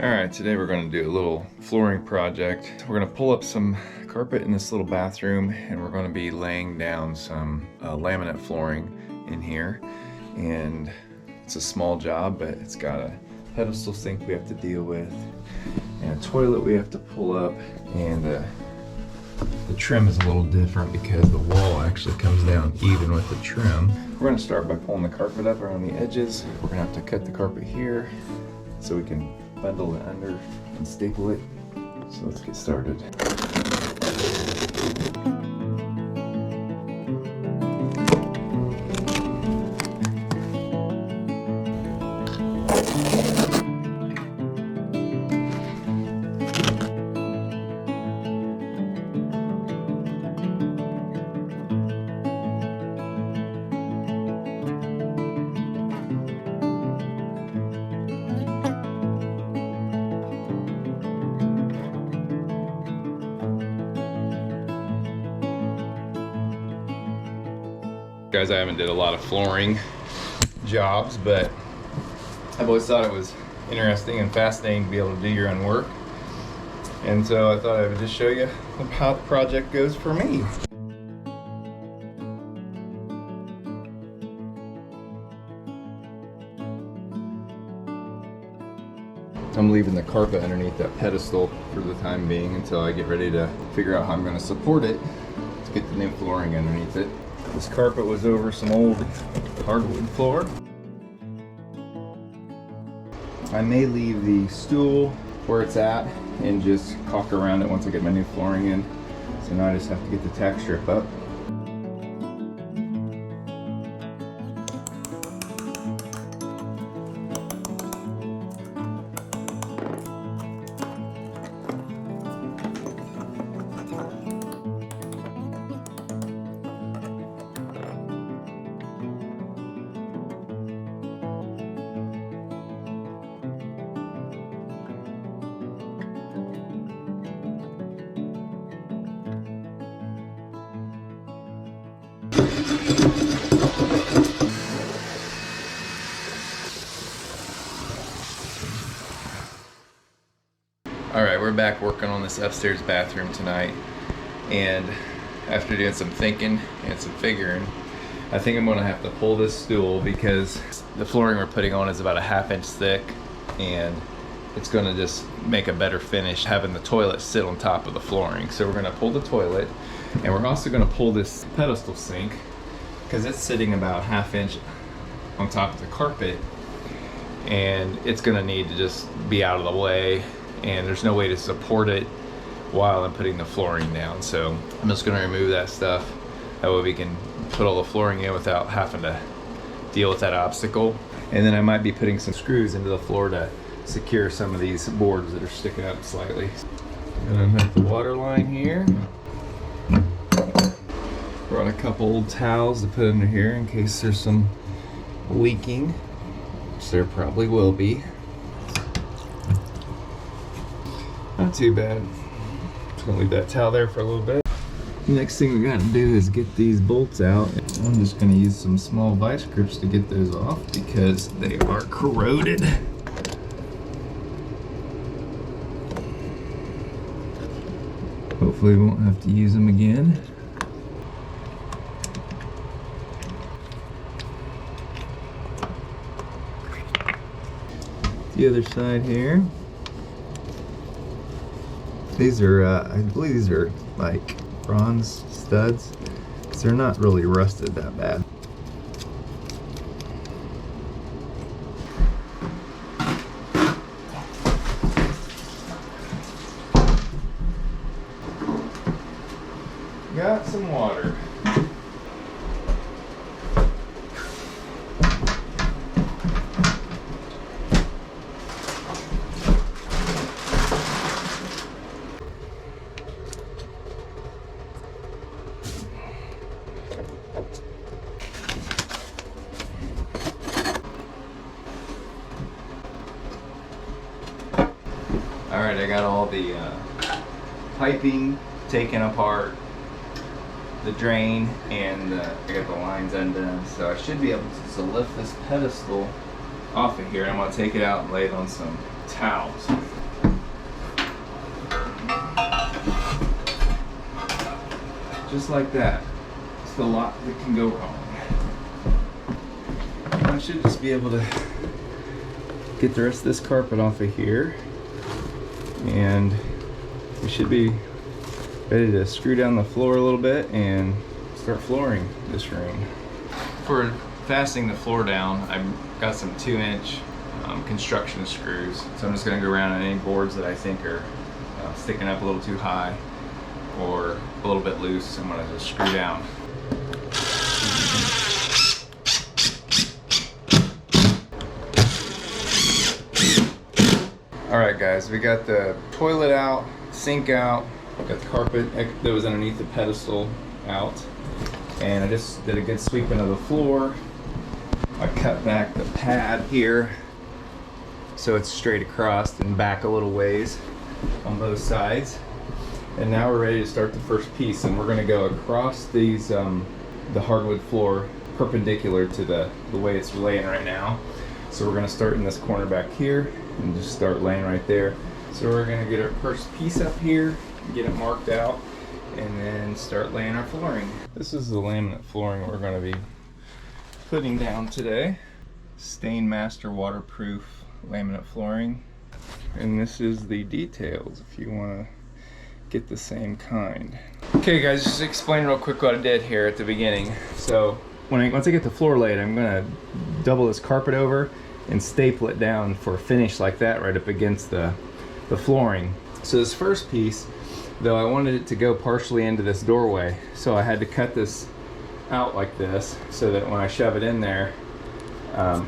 Alright, today we're going to do a little flooring project. We're going to pull up some carpet in this little bathroom and we're going to be laying down some laminate flooring in here. And it's a small job, but it's got a pedestal sink we have to deal with and a toilet we have to pull up, and the trim is a little different because the wall actually comes down even with the trim. We're going to start by pulling the carpet up around the edges. We're going to have to cut the carpet here so we can bundle it under and staple it. So let's get started. Guys, I haven't did a lot of flooring jobs, but I've always thought it was interesting and fascinating to be able to do your own work. And so I thought I would just show you how the project goes for me. I'm leaving the carpet underneath that pedestal for the time being until I get ready to figure out how I'm going to support it to get the new flooring underneath it. This carpet was over some old hardwood floor. I may leave the stool where it's at and just caulk around it once I get my new flooring in. So now I just have to get the tack strip up. Alright, we're back working on this upstairs bathroom tonight, and after doing some thinking and some figuring, I think I'm going to have to pull this stool because the flooring we're putting on is about a 1/2 inch thick, and it's going to just make a better finish having the toilet sit on top of the flooring. So we're going to pull the toilet, and we're also going to pull this pedestal sink because it's sitting about 1/2 inch on top of the carpet, and it's going to need to just be out of the way, and there's no way to support it while I'm putting the flooring down. So I'm just going to remove that stuff. That way we can put all the flooring in without having to deal with that obstacle. And then I might be putting some screws into the floor to secure some of these boards that are sticking up slightly. And I have the water line here. Brought a couple old towels to put under here in case there's some leaking, which there probably will be. Not too bad. Just gonna leave that towel there for a little bit. Next thing we gotta do is get these bolts out. I'm just gonna use some small vice grips to get those off because they are corroded. Hopefully we won't have to use them again. The other side here. These are, I believe these are like bronze studs, because they're not really rusted that bad. Got some water. Alright, I got all the piping taken apart, the drain, and I got the lines undone, so I should be able to lift this pedestal off of here. I'm going to take it out and lay it on some towels. Just like that. It's a lot that can go wrong. I should just be able to get the rest of this carpet off of here, and we should be ready to screw down the floor a little bit and start flooring this room. For fastening the floor down, I've got some 2-inch construction screws, so I'm just going to go around on any boards that I think are sticking up a little too high or a little bit loose. I'm going to just screw down. Alright guys, we got the toilet out, sink out, got the carpet that was underneath the pedestal out, and I just did a good sweeping of the floor. I cut back the pad here so it's straight across and back a little ways on both sides. And now we're ready to start the first piece, and we're going to go across these the hardwood floor perpendicular to the way it's laying right now. So we're going to start in this corner back here and just start laying right there. So we're going to get our first piece up here, get it marked out, and then start laying our flooring. This is the laminate flooring we're going to be putting down today. Stainmaster waterproof laminate flooring. And this is the details if you want to get the same kind. Okay guys, just explain real quick what I did here at the beginning. So once I get the floor laid, I'm going to double this carpet over and staple it down for a finish like that right up against the flooring. So this first piece, though, I wanted it to go partially into this doorway, so I had to cut this out like this so that when I shove it in there,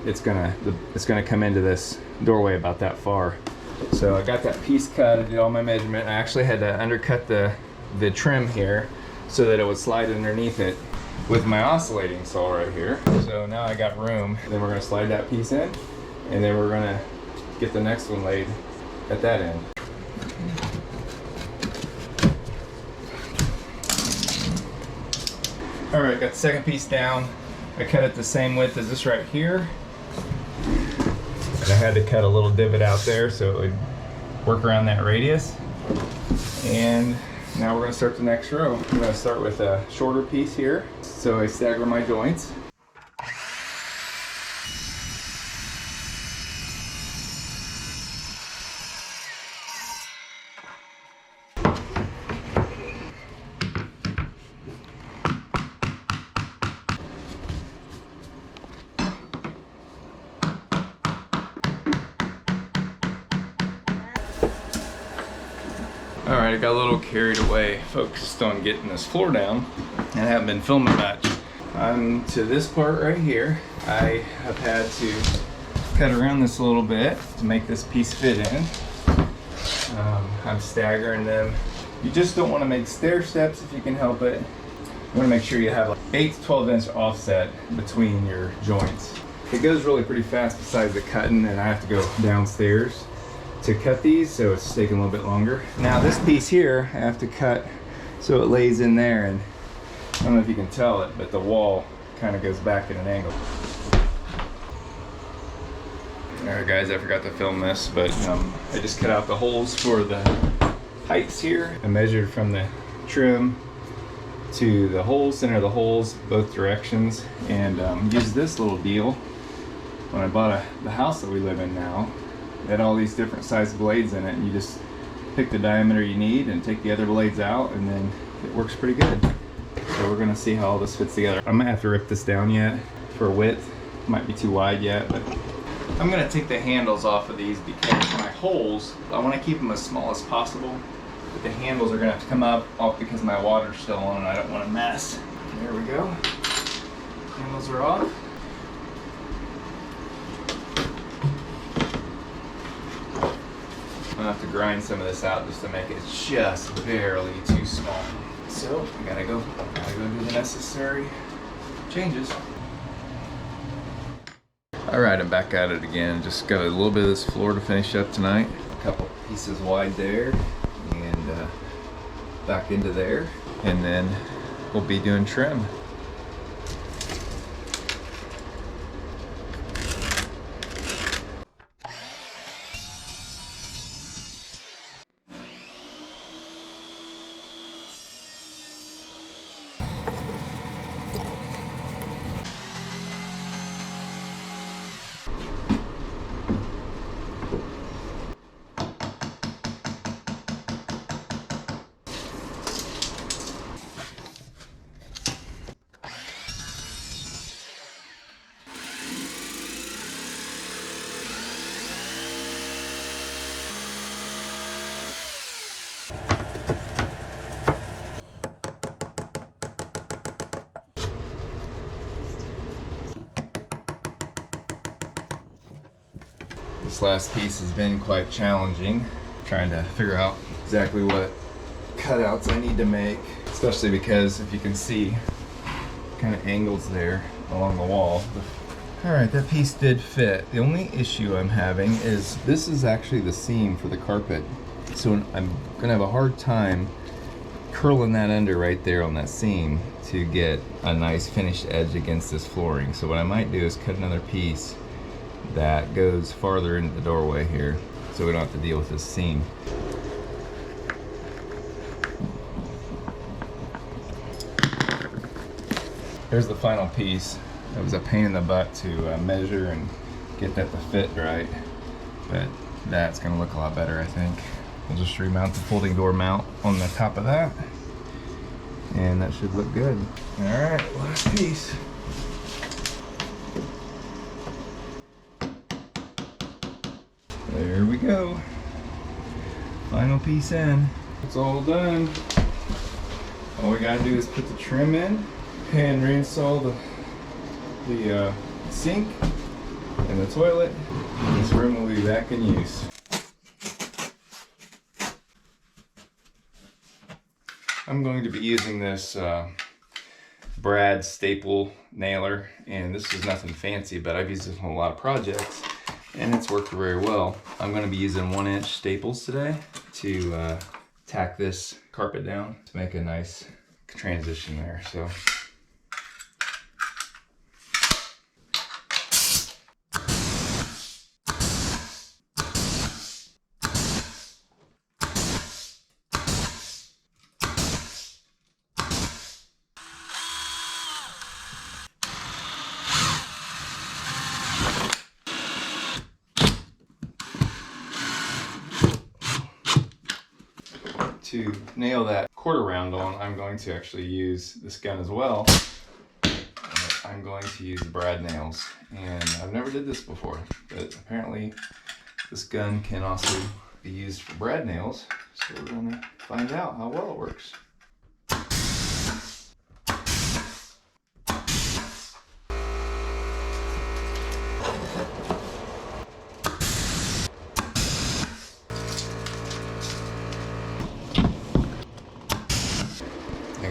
it's gonna come into this doorway about that far. So I got that piece cut, I did all my measurement. I actually had to undercut the trim here so that it would slide underneath it with my oscillating saw right here. So now I got room. Then we're gonna slide that piece in, and then we're gonna get the next one laid at that end. All right, got the second piece down. I cut it the same width as this right here. And I had to cut a little divot out there so it would work around that radius. And now we're going to start the next row. I'm going to start with a shorter piece here, so I stagger my joints. Alright, I got a little carried away, focused on getting this floor down, and I haven't been filming much. I'm to this part right here. I have had to cut around this a little bit to make this piece fit in. I'm staggering them. You just don't want to make stair steps if you can help it. You want to make sure you have like 8 to 12 inch offset between your joints. It goes really pretty fast besides the cutting, and I have to go downstairs to cut these, so it's taking a little bit longer. Now this piece here, I have to cut so it lays in there, and I don't know if you can tell it, but the wall kind of goes back at an angle. Alright guys, I forgot to film this, but I just cut out the holes for the heights here. I measured from the trim to the holes, center of the holes, both directions, and used this little deal when I bought the house that we live in now. It had all these different size blades in it, and you just pick the diameter you need and take the other blades out, and then it works pretty good. So we're gonna see how all this fits together. I might have to rip this down yet for width. Might be too wide yet, but I'm gonna take the handles off of these because my holes, I wanna keep them as small as possible, but the handles are gonna have to come off because my water's still on and I don't want to mess. There we go. Handles are off. I'm gonna have to grind some of this out just to make it just barely too small. So I gotta go do the necessary changes. Alright, I'm back at it again. Just got a little bit of this floor to finish up tonight. A couple pieces wide there and back into there, and then we'll be doing trim. This last piece has been quite challenging, trying to figure out exactly what cutouts I need to make, especially because if you can see kind of angles there along the wall. Alright, that piece did fit. The only issue I'm having is this is actually the seam for the carpet, so I'm gonna have a hard time curling that under right there on that seam to get a nice finished edge against this flooring. So what I might do is cut another piece that goes farther into the doorway here so we don't have to deal with this seam. Here's the final piece. It was a pain in the butt to measure and get that to fit right, but that's gonna look a lot better, I think. We'll just remount the folding door mount on the top of that, and that should look good. All right, last piece. There we go. Final piece in. It's all done. All we gotta do is put the trim in and reinstall the sink and the toilet. This room will be back in use. I'm going to be using this Brad staple nailer, and this is nothing fancy, but I've used it on a lot of projects and it's worked very well. I'm going to be using 1-inch staples today to tack this carpet down to make a nice transition there. So to nail that quarter round on, I'm going to actually use this gun as well. I'm going to use brad nails, and I've never did this before, but apparently this gun can also be used for brad nails, so we're going to find out how well it works.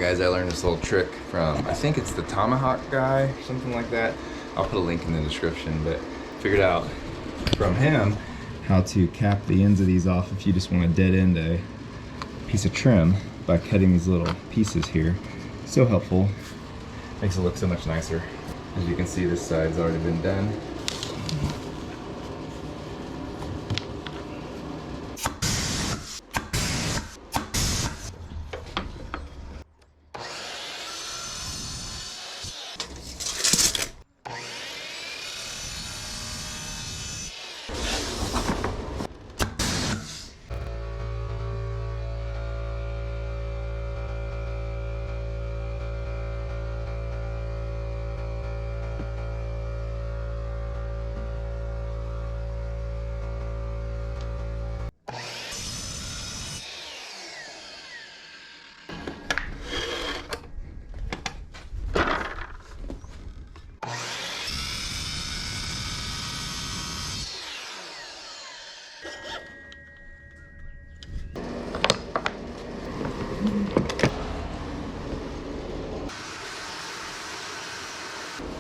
Guys, I learned this little trick from, I think it's the Tomahawk guy, something like that. I'll put a link in the description, but figured out from him how to cap the ends of these off if you just want to dead end a piece of trim by cutting these little pieces here. So helpful. Makes it look so much nicer. As you can see, this side's already been done.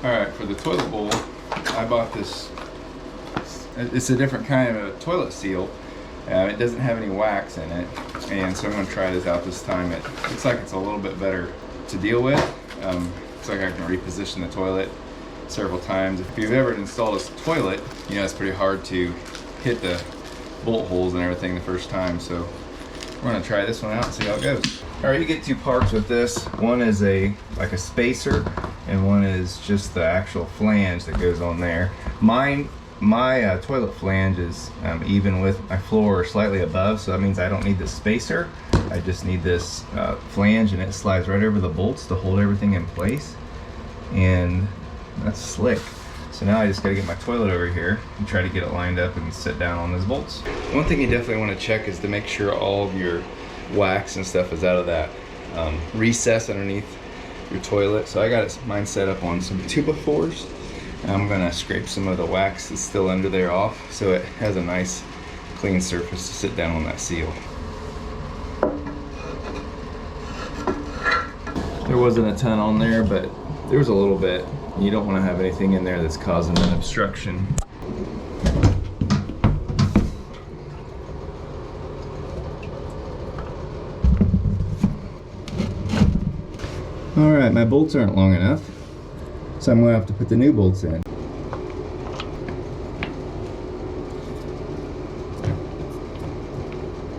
Alright, for the toilet bowl, I bought this, it's a different kind of a toilet seal. It doesn't have any wax in it, and so I'm going to try this out this time. It looks like it's a little bit better to deal with. Looks like I can reposition the toilet several times. If you've ever installed a toilet, you know it's pretty hard to hit the bolt holes and everything the first time, so we're going to try this one out and see how it goes. All right, you get two parts with this. One is like a spacer, and one is just the actual flange that goes on there. My toilet flange is even with my floor slightly above, so that means I don't need the spacer. I just need this flange, and it slides right over the bolts to hold everything in place. And that's slick. So now I just gotta get my toilet over here and try to get it lined up and sit down on those bolts. One thing you definitely want to check is to make sure all of your wax and stuff is out of that recess underneath your toilet. So I got mine set up on some 2x4s. I'm gonna scrape some of the wax that's still under there off so it has a nice clean surface to sit down on that seal. There wasn't a ton on there, but there was a little bit. You don't want to have anything in there that's causing an obstruction. All right, my bolts aren't long enough, so I'm going to have to put the new bolts in.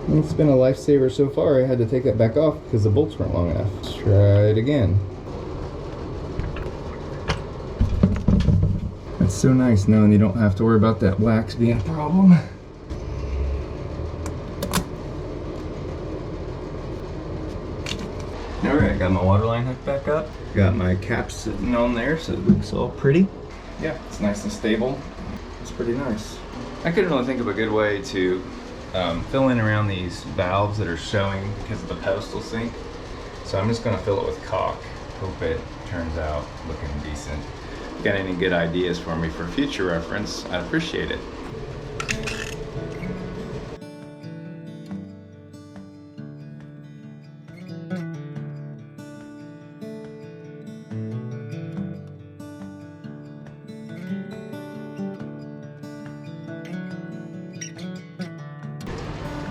Well, it's been a lifesaver so far. I had to take that back off because the bolts weren't long enough. Let's try it again. It's so nice knowing you don't have to worry about that wax being a problem. Alright, got my water line hooked back up. Got my cap sitting on there so it looks all pretty. Yeah, it's nice and stable. It's pretty nice. I couldn't really think of a good way to fill in around these valves that are showing because of the pedestal sink. So I'm just going to fill it with caulk. Hope it turns out looking decent. Got any good ideas for me for future reference, I'd appreciate it.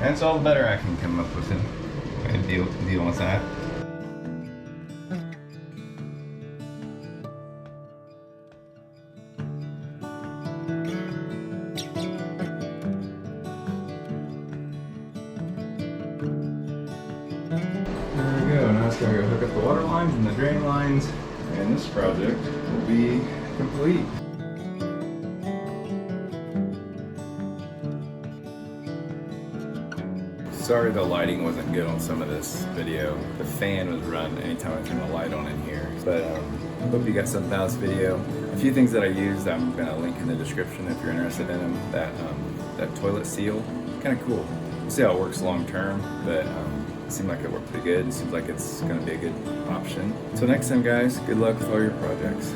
That's all the better I can come up with and deal with that. Now it's going to go hook up the water lines and the drain lines, and this project will be complete. Sorry the lighting wasn't good on some of this video. The fan was running anytime I turned the light on in here. But hope you got something out of this video. A few things that I used, I'm going to link in the description if you're interested in them. That toilet seal, kind of cool. We'll see how it works long term, but it seemed like it worked pretty good. It seems like it's going to be a good option. So next time, guys, good luck with all your projects.